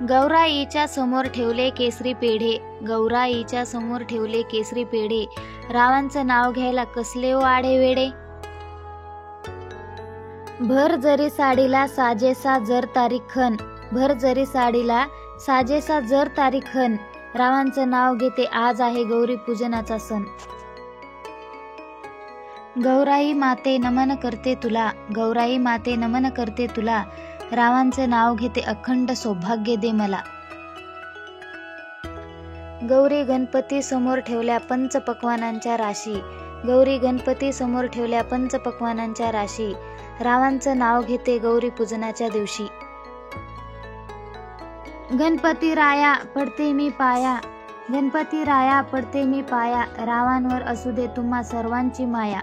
गौराईच्या समोर ठेवले केसरी पेढे, गौराईच्या समोर ठेवले केसरी पेढे, रावांचं नाव घ्यायला कसले ओ आढे वेडे. भर जरी साडीला साजेसा जर तारीखन, भर जरी साडीला साजेसा जर तारीखन, रावांचं नाव घेते आज आहे गौरी पूजनाचा सण. गौराई माते नमन करते तुला, गौराई माते नमन करते तुला, रावांचं नाव घेते अखंड सौभाग्य दे मला. गौरी गणपती समोर ठेवल्या पंचपक्वानांच्या राशी, गौरी गणपती समोर ठेवल्या पंचपक्वानांच्या राशी, रावांचं नाव घेते गौरी पूजनाच्या दिवशी. गणपती राया पडते मी पाया, गणपती राया पडते मी पाया, रावांवर असू दे तुम्हा सर्वांची माया.